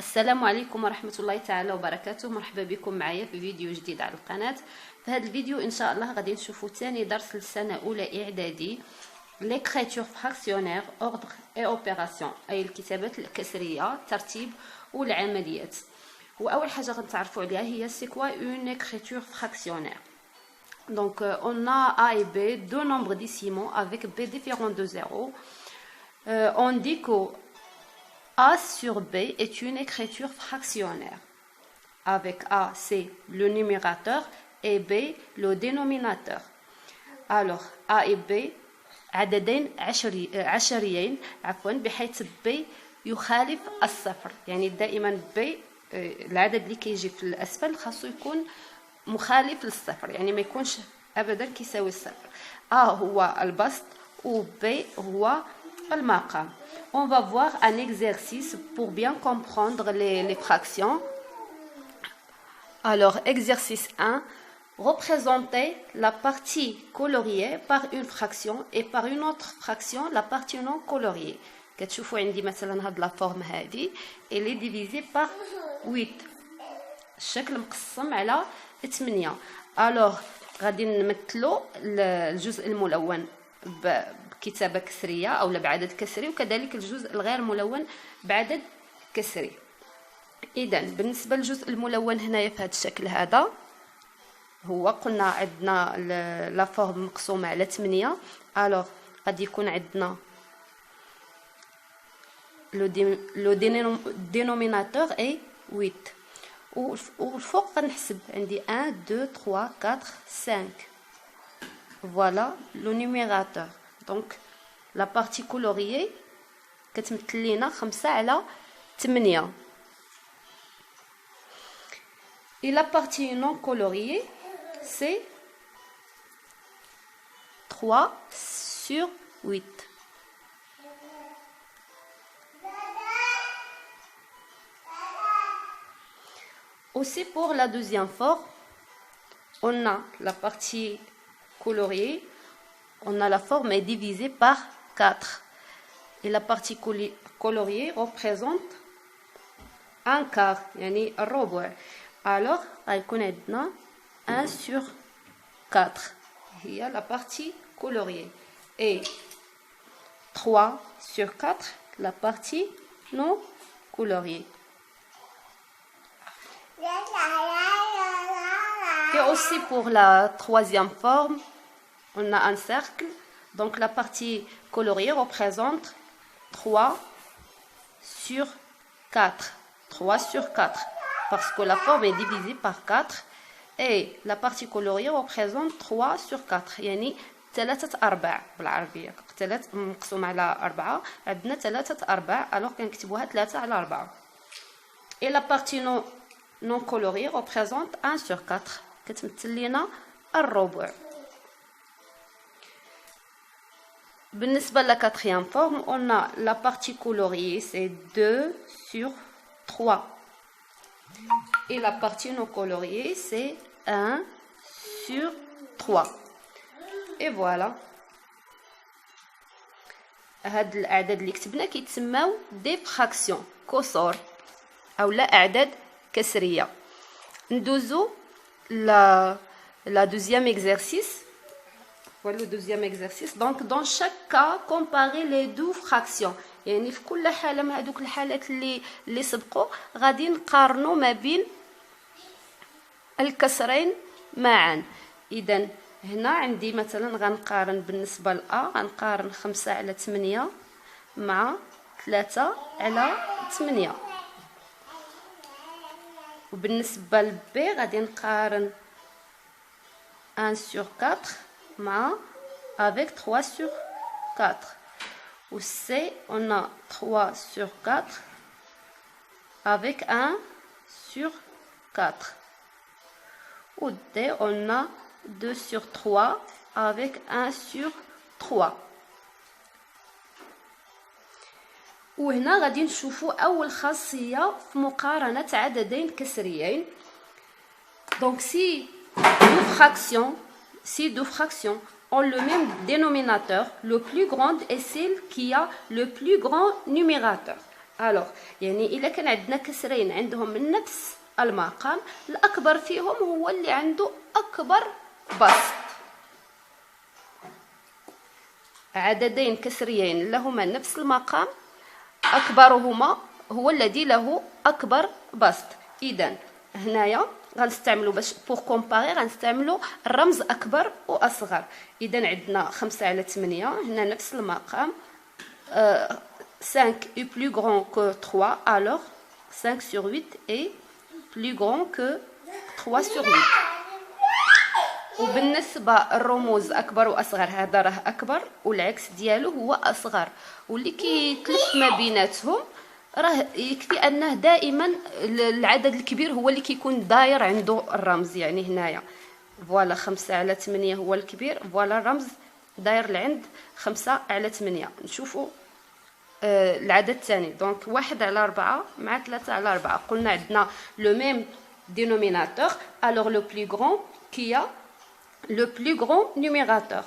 السلام عليكم ورحمة الله تعالى وبركاته. مرحبا بكم معايا في فيديو جديد على القناة. في هذا الفيديو ان شاء الله غادي نشوفوا ثاني درس للسنة اولى اعدادي، ليكريتور فراكسيونير اوردر اي اوبيراسيون، اي الكتابات الكسرية، الترتيب والعمليات. واول حاجة غنتعرفوا عليها هي سي كوا اون écriture fractionnaire. Donc on a A et B, deux nombres décimaux avec B différent de 0. On dit que A sur B est une écriture fractionnaire. Avec A, c'est le numérateur et B, le dénominateur. Alors, A et B عددين عشريين بحيث B يخالف الصفر. يعني دائما B العدد اللي كيجي في الأسفل خاصو يكون مخالف للصفر، يعني ما يكونش أبدا كيساوي الصفر. A هو البسط و B هو المقام. On va voir un exercice pour bien comprendre les fractions. Alors, exercice 1. Représenter la partie coloriée par une fraction et par une autre fraction la partie non coloriée. كتشوفوا عندي مثلا هاد لا فورم هادي اللي ديفيزي بار 8، الشكل مقسم على 8. الوغ غادي نمثلوا الجزء الملون بكتابه كسريه او بعدد كسري، وكذلك الجزء الغير ملون بعدد كسري. اذا بالنسبه للجزء الملون هنايا في هذا الشكل هذا هو قلنا عندنا لا فورم مقسومه على 8. الوغ غادي يكون عندنا لو دينوميناتور اي 8، والفوق غنحسب عندي 1 2 3 4 5. فوالا لو نيميراتور. دونك لا بارتي كولوريي كتمثل لينا 5 على 8. Et la partie non coloriée, c'est 3 sur 8. Aussi pour la deuxième forme, on a la partie coloriée, on a la forme est divisée par 4. Et la partie coloriée représente un quart, يعني الربع. Alors, غيكون عندنا 1 sur 4 هي la partie coloriée et 3 sur 4 la partie non coloriée. Et aussi pour la troisième forme, on a un cercle. Donc la partie coloriée représente 3 sur 4. 3 sur 4. Parce que la forme est divisée par 4. Et la partie coloriée représente 3 sur 4. يعني 3 أرباع بالعربية. 3 مقسوم على 4 عندنا 3 أرباع. alors كنكتبوها 3 على 4. Et la partie non coloriée représente 1 sur 4. كتمثل لنا الربع. بالنسبة la quatrième forme, on a la partie coloriée, c'est 2 sur 3. Et la partie non coloriée, c'est 1 sur 3. Et voilà. هاد الأعداد اللي كتبنا كيتسماو دي فراكسيون كسور أو لا أعداد كسرية. ندوزو la deuxième exercice. Voilà le deuxième exercice. Donc dans chaque cas comparer les deux fractions. يعني في كل حالة من هذوك الحالات اللي سبقوا غادي نقارنوا ما بين الكسرين معا. إذا هنا عندي مثلا غنقارن بالنسبة لأ غنقارن 5 على 8 مع 3 على 8. وبالنسبة لبي غادي نقارن 1 sur 4 مع avec 3 sur 4. Ou C, on a 3 sur 4 avec 1 sur 4. Ou D, on a 2 sur 3 avec 1 sur 3. وهنا غادي نشوفوا أول خاصية في مقارنة عددين كسريين. Donc si deux fractions ont le même dénominateur, le plus grand est celle qui a le plus grand numérateur. الوغ يعني الا كان عندنا كسرين عندهم من نفس المقام، الاكبر فيهم هو اللي عنده اكبر بسط. عددين كسريين لهما نفس المقام اكبرهما هو الذي له اكبر بسط. اذا هنايا غنستعملوا باش بوغ كومباري غنستعملوا الرمز اكبر واصغر. اذا عندنا 5 على 8 هنا نفس المقام. 5 est plus grand que 3, alors 5 sur 8 est plus grand que 3 sur 8. وبالنسبه الرموز اكبر واصغر، هذا راه اكبر والعكس ديالو هو اصغر، واللي كيتلف ما بيناتهم راه يكفي انه دائما العدد الكبير هو اللي كيكون داير عنده الرمز. يعني هنايا فوالا 5 على 8 هو الكبير، فوالا الرمز داير لعند 5 على 8. نشوفوا العدد الثاني. دونك 1 على 4 مع 3 على 4 قلنا عندنا لو ميم dénominateur. alors le plus grand qui a le plus grand numérateur.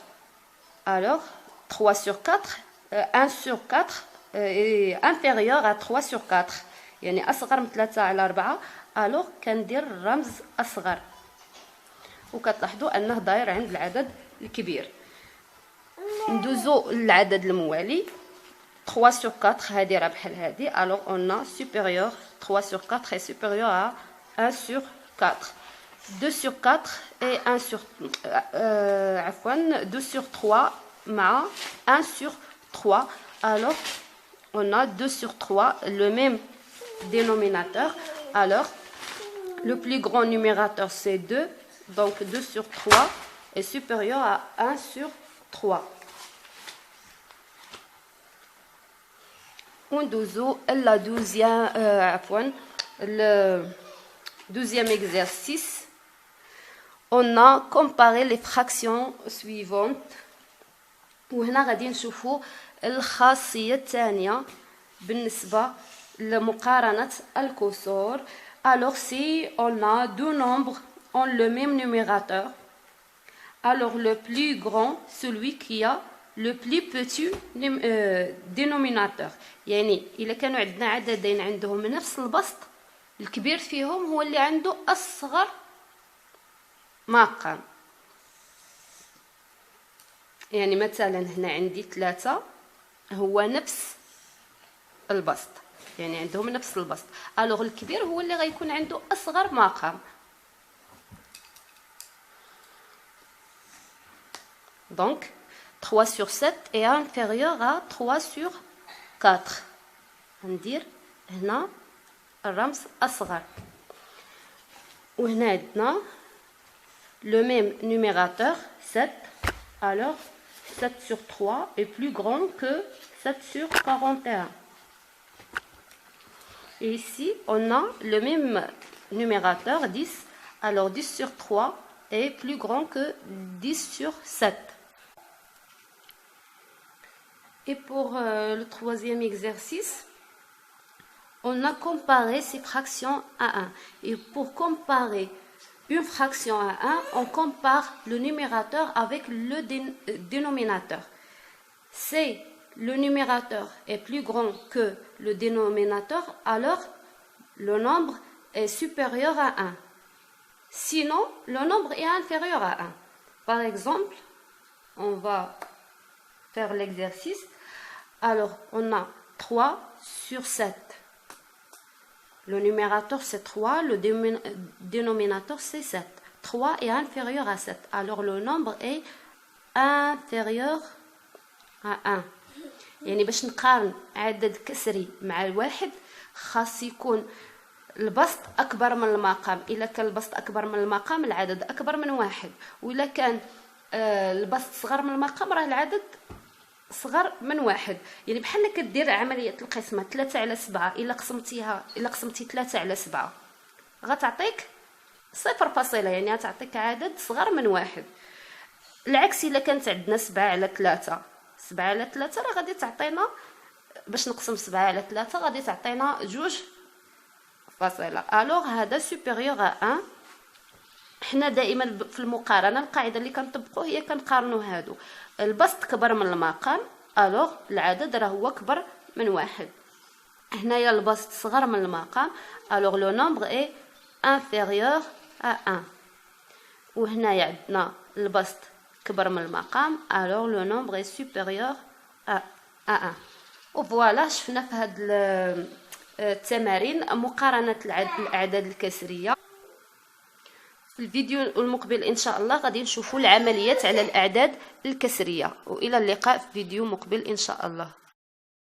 alors 3 sur 4 1 sur 4 est inférieur à 3 sur 4. يعني اصغر من 3 على 4. alors كندير الرمز اصغر، وكتلاحظوا انه داير عند العدد الكبير. ندوزو للعدد الموالي. 3 sur 4 هذه راه بحال هذه. alors on a supérieur 3 sur 4 est supérieur à 1 sur 4. 2 sur 4 et 1 sur عفوا 2 sur 3 مع 1 sur 3. alors on a 2 sur 3 le même dénominateur. alors le plus grand numérateur c'est 2, donc 2 sur 3 est supérieur à 1 sur 3. وندوزو la douzième عفوا le 12e exercice. on a comparé les fractions suivantes. وهنا غادي نشوفوا الخاصيه الثانيه بالنسبه لمقارنه الكسور. alors si on a deux nombres ont le même numérateur, alors le plus grand celui qui a le plus petit dénominateur. يعني الا كانوا عندنا عددين عندهم نفس البسط، الكبير فيهم هو اللي عنده اصغر مقام. يعني مثلا هنا عندي 3 هو نفس البسط، يعني عندهم نفس البسط. الوغ الكبير هو اللي غيكون عنده اصغر مقام. donc 3 sur 7 est inférieur à 3 sur 4. ندير هنا الرمز اصغر. وهنا عندنا le même numérateur 7. alors 7 sur 3 est plus grand que 7 sur 41. et ici on a le même numérateur 10. alors 10 sur 3 est plus grand que 10 sur 7. Et pour le troisième exercice, on a comparé ces fractions à 1. Et pour comparer une fraction à 1, on compare le numérateur avec le dénominateur. Si le numérateur est plus grand que le dénominateur, alors le nombre est supérieur à 1. Sinon, le nombre est inférieur à 1. Par exemple, on va faire l'exercice. Alors, on a 3 sur 7. Le numérateur c'est 3, le dénominateur c'est 7. 3 est inférieur à 7. Alors, le nombre est inférieur à 1. يعني باش نقارن عدد كسري مع الواحد خاص يكون البسط أكبر من المقام. إلا كان البسط أكبر من المقام العدد أكبر من واحد، وإلا كان البسط صغر من المقام راه العدد صغر من واحد. يعني بحال كدير عمليه القسمه 3 على 7. الا قسمتي 3 على 7 غتعطيك 0.0، يعني غتعطيك عدد صغر من واحد. العكس الا كانت عندنا 7 على 3 راه غادي تعطينا، باش نقسم 7 على 3 غادي تعطينا 2.0. الوغ هذا سوبيريور ا 1. حنا دائما في المقارنه القاعده اللي كنطبقوا هي كنقارنوا هادو. البسط كبر من المقام، الوغ العدد راه هو كبر من واحد. هنايا البسط صغر من المقام، alors le nombre est inférieur à 1. وهنايا عندنا البسط كبر من المقام، alors le nombre est supérieur à 1. وفوالا شفنا في هاد التمارين مقارنة الأعداد الكسرية. في الفيديو المقبل إن شاء الله غادي نشوفوا العمليات على الأعداد الكسرية، وإلى اللقاء في فيديو مقبل إن شاء الله.